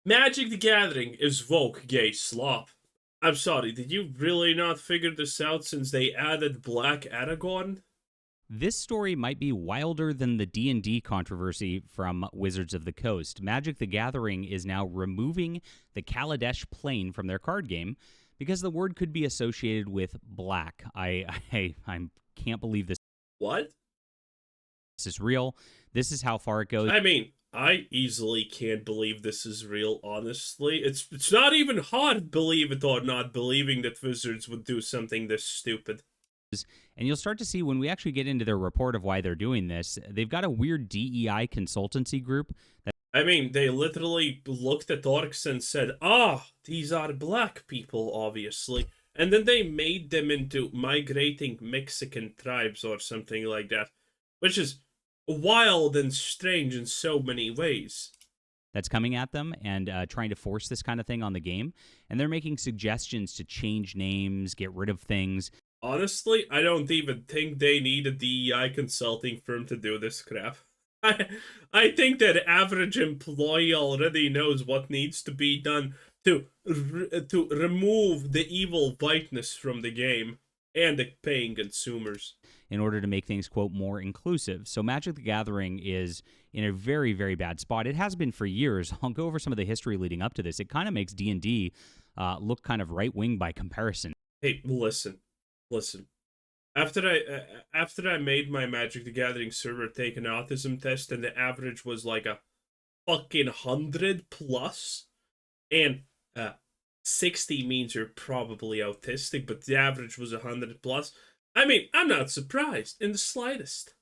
Magic the Gathering is woke gay slop. I'm sorry, did you really not figure this out since they added Black Aragorn? This story might be wilder than the D&D controversy from Wizards of the Coast. Magic the Gathering is now removing the Kaladesh plane from their card game because the word could be associated with black. I can't believe this What? is real. This is how far it goes. I mean, I easily can't believe this is real, honestly. It's not even hard, believe it or not, believing that Wizards would do something this stupid. And you'll start to see when we actually get into their report of why they're doing this, they've got a weird DEI consultancy group. I mean, they literally looked at orcs and said, ah, these are black people, obviously. And then they made them into migrating Mexican tribes or something like that, which is wild and strange in so many ways. That's coming at them and trying to force this kind of thing on the game. And they're making suggestions to change names, get rid of things. Honestly, I don't even think they need a DEI consulting firm to do this crap. I, I think that average employee already knows what needs to be done to remove the evil whiteness from the game and the paying consumers. In order to make things, quote, more inclusive. So Magic the Gathering is in a very, very bad spot. It has been for years. I'll go over some of the history leading up to this. It kind of makes D&D look kind of right-wing by comparison. Hey, listen. After I made my Magic the Gathering server take an autism test, and the average was like a fucking 100 plus, and 60 means you're probably autistic, but the average was 100 plus. I mean, I'm not surprised in the slightest.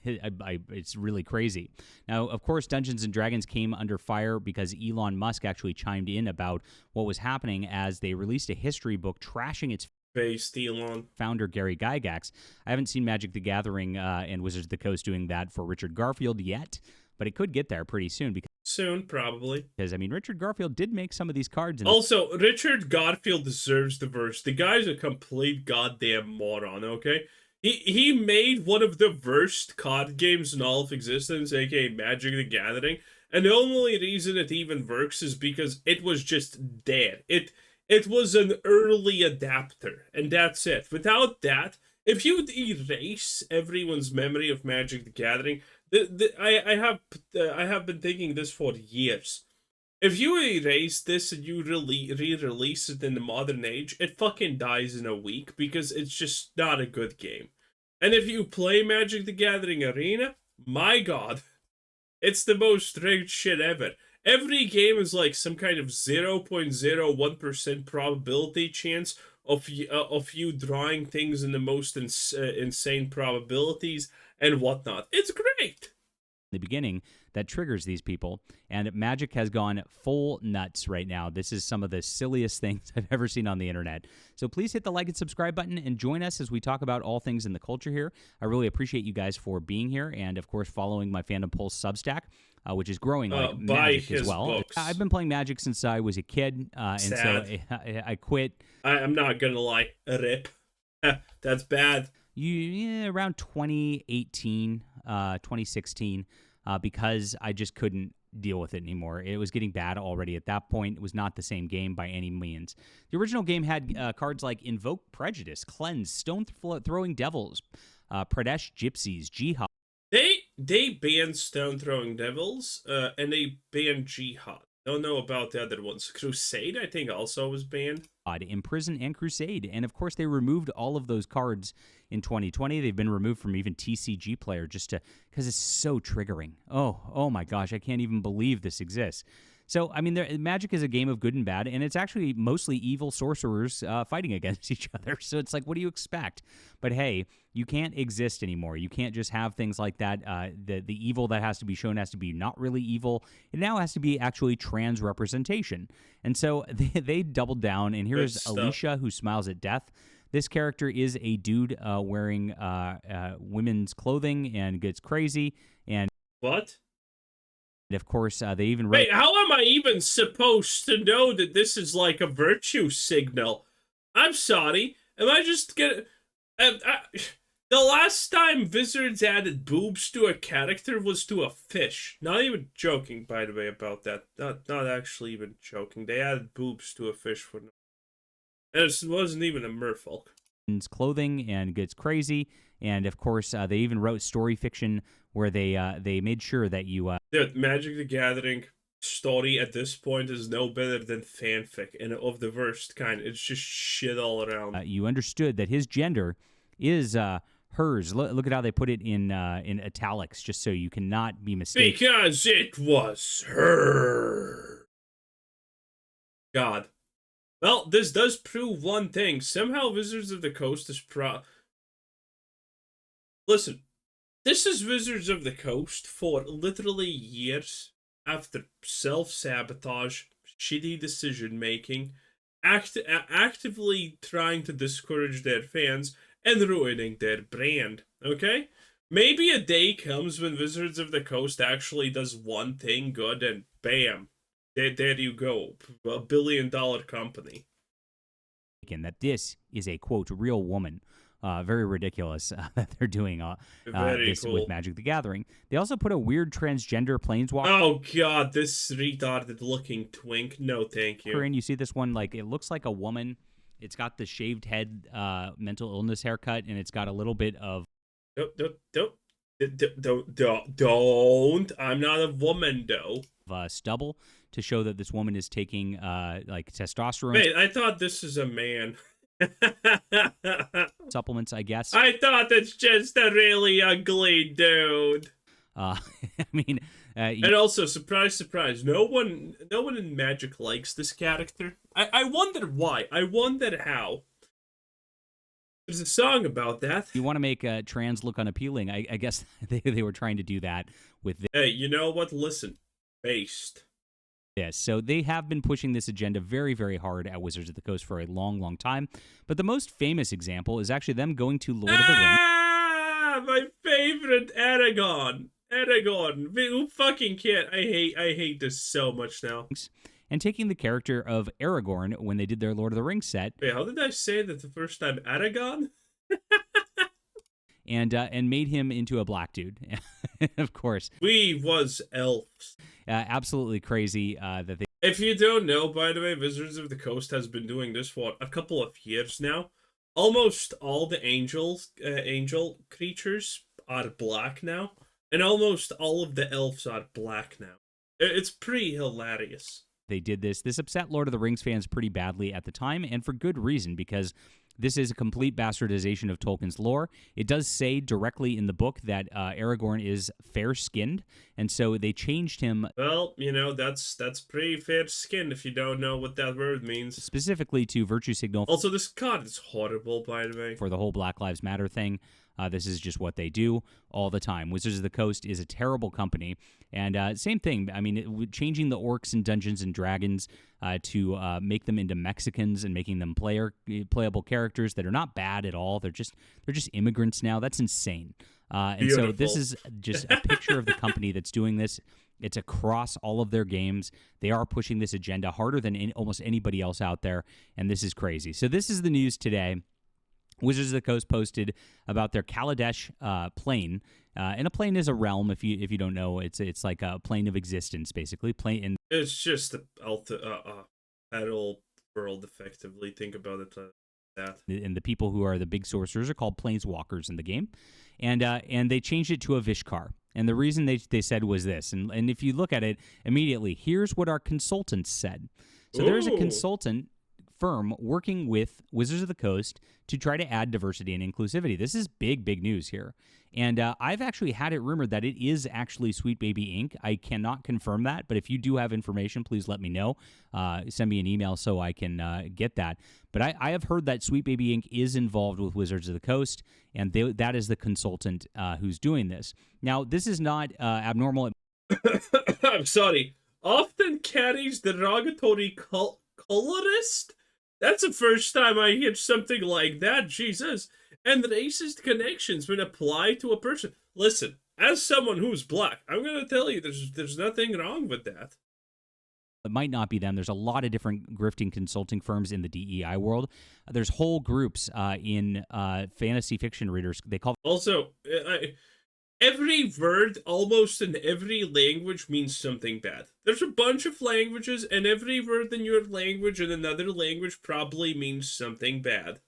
It's really crazy. Now, of course, Dungeons and Dragons came under fire because Elon Musk actually chimed in about what was happening as they released a history book trashing its Based Elon. founder, Gary Gygax. I haven't seen Magic the Gathering and Wizards of the Coast doing that for Richard Garfield yet, but it could get there pretty soon Soon, probably. because I mean, Richard Garfield did make some of these cards. Also, Richard Garfield deserves the verse. The guy's a complete goddamn moron, okay? He made one of the worst card games in all of existence, aka Magic the Gathering, and the only reason it even works is because it was just dead. It was an early adapter, and that's it. Without that, if you'd erase everyone's memory of Magic the Gathering, I have been thinking this for years. If you erase this and you re-release it in the modern age, it fucking dies in a week because it's just not a good game. And if you play Magic the Gathering Arena, my god, it's the most rigged shit ever. Every game is like some kind of 0.01% probability chance of you drawing things in the most insane probabilities and whatnot. It's great. The beginning that triggers these people. And Magic has gone full nuts right now. This is some of the silliest things I've ever seen on the internet. So please hit the like and subscribe button and join us as we talk about all things in the culture here. I really appreciate you guys for being here and, of course, following my Fandom Pulse Substack, which is growing like magic as well. Books. I've been playing Magic since I was a kid, and so I quit. I'm not going to lie. Rip. That's bad. Around 2018, 2016, because I just couldn't deal with it anymore. It was getting bad already at that point. It was not the same game by any means. The original game had cards like Invoke Prejudice, Cleanse, Stone Throwing Devils, Pradesh Gypsies, Jihad. They banned Stone Throwing Devils, and they banned Jihad. Don't know about the other ones. Crusade, I think, also was banned. Imprison and Crusade. And of course, they removed all of those cards in 2020. They've been removed from even TCG Player just because it's so triggering. Oh my gosh, I can't even believe this exists. So, I mean, Magic is a game of good and bad, and it's actually mostly evil sorcerers fighting against each other. So it's like, what do you expect? But hey, you can't exist anymore. You can't just have things like that. The evil that has to be shown has to be not really evil. It now has to be actually trans representation. And so they doubled down, and here's Alicia, who smiles at death. This character is a dude wearing women's clothing and gets crazy. And what? Of course, they even wait. How am I even supposed to know that this is like a virtue signal? I'm sorry. Am I just gonna? The last time Wizards added boobs to a character was to a fish. Not even joking, by the way, about that. Not actually even joking. They added boobs to a fish for no. And it wasn't even a merfolk. Clothing and gets crazy. And of course, they even wrote story fiction where they made sure that you The Magic the Gathering story at this point is no better than fanfic, and of the worst kind. It's just shit all around. you understood that his gender is hers. Look at how they put it in italics, just so you cannot be mistaken. Because it was her. God. Well, this does prove one thing. Somehow Wizards of the Coast is Listen, this is Wizards of the Coast for literally years after self-sabotage, shitty decision-making, actively trying to discourage their fans, and ruining their brand, okay? Maybe a day comes when Wizards of the Coast actually does one thing good and bam, there you go, $1 billion company. That this is a, quote, real woman. Very ridiculous that they're doing this cool. with Magic the Gathering. They also put a weird transgender planeswalker. Oh god, this retarded looking twink. No, thank you. And you see this one, like, it looks like a woman. It's got the shaved head, mental illness haircut, and it's got a little bit of... Don't. I'm not a woman, though. Stubble to show that this woman is taking, like, testosterone. Wait, I thought this is a man. Supplements, I guess. I thought it's just a really ugly dude. I mean, and also, surprise, surprise, no one in Magic likes this character. I wonder why. I wonder how. There's a song about that. You want to make trans look unappealing. I guess they were trying to do that with this. Hey, you know what? Listen, based. Yes, so they have been pushing this agenda very, very hard at Wizards of the Coast for a long, long time. But the most famous example is actually them going to Lord of the Rings. Ah, my favorite Aragorn. Who fucking can't? I hate this so much now. And taking the character of Aragorn when they did their Lord of the Rings set. Wait, how did I say that the first time? Aragorn? And made him into a black dude, of course. We was elves. Absolutely crazy that they... If you don't know, by the way, Wizards of the Coast has been doing this for a couple of years now. Almost all the angel creatures are black now, and almost all of the elves are black now. It's pretty hilarious. They did this. This upset Lord of the Rings fans pretty badly at the time, and for good reason, because this is a complete bastardization of Tolkien's lore. It does say directly in the book that Aragorn is fair-skinned, and so they changed him. Well, you know, that's pretty fair-skinned if you don't know what that word means. Specifically to virtue signal. Also, this card is horrible, by the way. For the whole Black Lives Matter thing. This is just what they do all the time. Wizards of the Coast is a terrible company. And same thing. I mean, changing the orcs and Dungeons and Dragons to make them into Mexicans and making them playable characters that are not bad at all. They're just immigrants now. That's insane. And so this is just a picture of the company that's doing this. It's across all of their games. They are pushing this agenda harder than almost anybody else out there. And this is crazy. So this is the news today. Wizards of the Coast posted about their Kaladesh plane, and a plane is a realm. If you don't know, it's like a plane of existence, basically. It's just a battle world, effectively. Think about it that. And the people who are the big sorcerers are called planeswalkers in the game, and they changed it to a Vishkar. And the reason they said was this, and if you look at it immediately, here's what our consultants said. So there's a consultant firm working with Wizards of the Coast to try to add diversity and inclusivity. This is big news here. And I've actually had it rumored that it is actually Sweet Baby Inc. I cannot confirm that, but if you do have information, please let me know. Send me an email so I can get that. But I have heard that Sweet Baby Inc. is involved with Wizards of the Coast, and that is the consultant who's doing this. Now, this is not abnormal. I'm sorry. Often carries derogatory colorist? That's the first time I hear something like that, Jesus. And racist connections when applied to a person. Listen, as someone who's black, I'm going to tell you there's nothing wrong with that. It might not be them. There's a lot of different grifting consulting firms in the DEI world. There's whole groups in fantasy fiction readers. They call Also, every word almost in every language means something bad. There's a bunch of languages, and every word in your language in another language probably means something bad.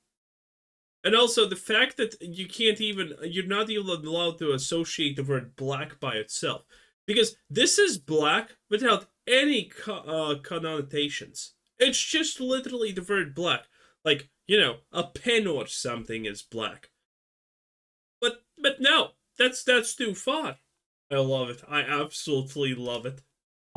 And also the fact that you're not even allowed to associate the word black by itself. Because this is black without any connotations. It's just literally the word black. Like, a pen or something is black. But no, that's too far. I love it. I absolutely love it.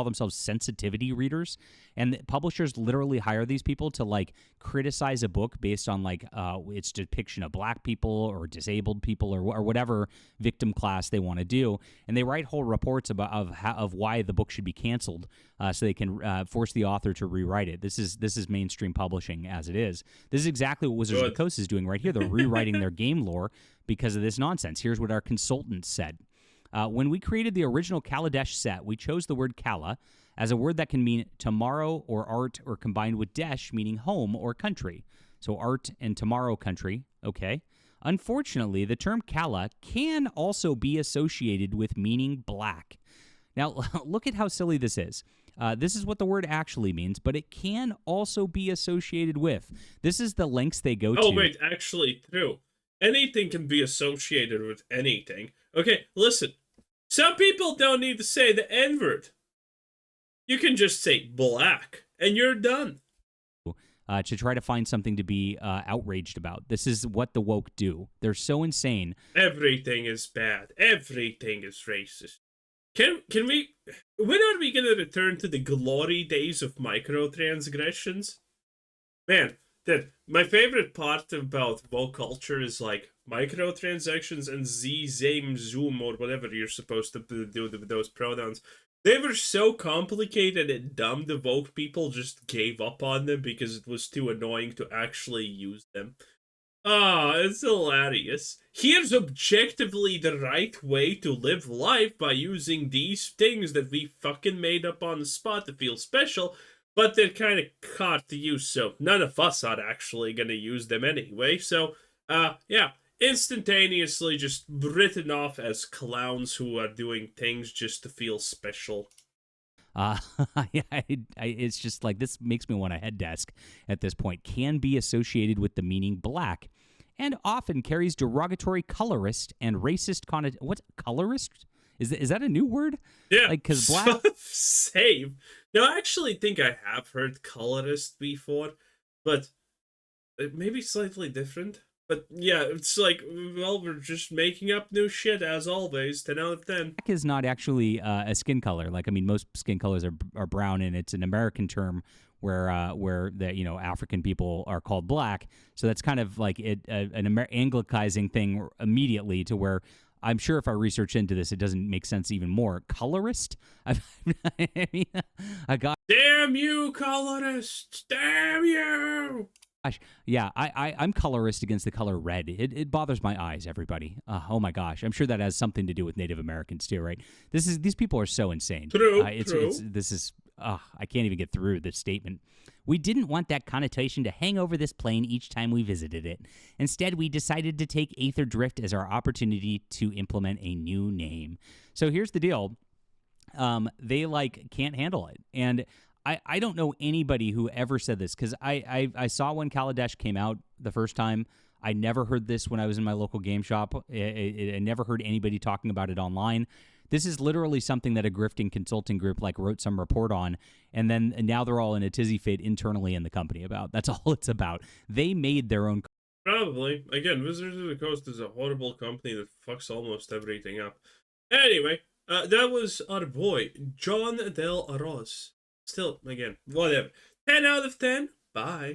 themselves sensitivity readers, and publishers literally hire these people to like criticize a book based on like its depiction of black people or disabled people or whatever victim class they want to do, and they write whole reports of why the book should be canceled, so they can force the author to rewrite it. This is mainstream publishing as it is. This is exactly what Wizards of the Coast is doing right here. They're rewriting their game lore because of this nonsense. Here's what our consultant said. When we created the original Kaladesh set, we chose the word Kala as a word that can mean tomorrow or art, or combined with Desh, meaning home or country. So art and tomorrow country, okay. Unfortunately, the term Kala can also be associated with meaning black. Now, look at how silly this is. This is what the word actually means, but it can also be associated with. This is the lengths they go to. Oh, wait, actually, true. Anything can be associated with anything. Okay, listen. Some people don't need to say the N-word. You can just say black, and you're done. To try to find something to be outraged about. This is what the woke do. They're so insane. Everything is bad. Everything is racist. Can we... When are we going to return to the glory days of microtransgressions? Man, my favorite part about woke culture is like microtransactions and Zoom, or whatever you're supposed to do with those pronouns. They were so complicated and dumb, the woke people just gave up on them because it was too annoying to actually use them. It's hilarious. Here's objectively the right way to live life by using these things that we fucking made up on the spot to feel special, but they're kind of caught to use, so none of us are actually going to use them anyway. So, yeah, instantaneously just written off as clowns who are doing things just to feel special. It's just like, this makes me want a head desk at this point. Can be associated with the meaning black, and often carries derogatory colorist and racist connotation. What's colorist? Is that a new word? Yeah, like, because black. Same. Now, I actually think I have heard colorist before, but maybe slightly different. But yeah, it's like, well, we're just making up new shit as always. 10 out of 10. Black is not actually a skin color. Like, I mean, most skin colors are brown, and it's an American term where the African people are called black. So that's kind of like an Anglicizing thing immediately, to where I'm sure if I research into this, it doesn't make sense even more. Colorist? I mean, a guy. Damn you, colorists! Damn you! Yeah, I'm colorist against the color red. It bothers my eyes, everybody. Oh my gosh. I'm sure that has something to do with Native Americans too, right? These people are so insane. True, true. I can't even get through this statement. We didn't want that connotation to hang over this plane each time we visited it. Instead, we decided to take Aether Drift as our opportunity to implement a new name. So here's the deal. They can't handle it. And I don't know anybody who ever said this, because I saw when Kaladesh came out the first time. I never heard this when I was in my local game shop. I never heard anybody talking about it online. This is literally something that a grifting consulting group wrote some report on, and now they're all in a tizzy fit internally in the company about. That's all it's about. They made their own. Probably. Again, Wizards of the Coast is a horrible company that fucks almost everything up. Anyway, that was our boy, John Del Arroz. Still, again, whatever. 10 out of 10. Bye.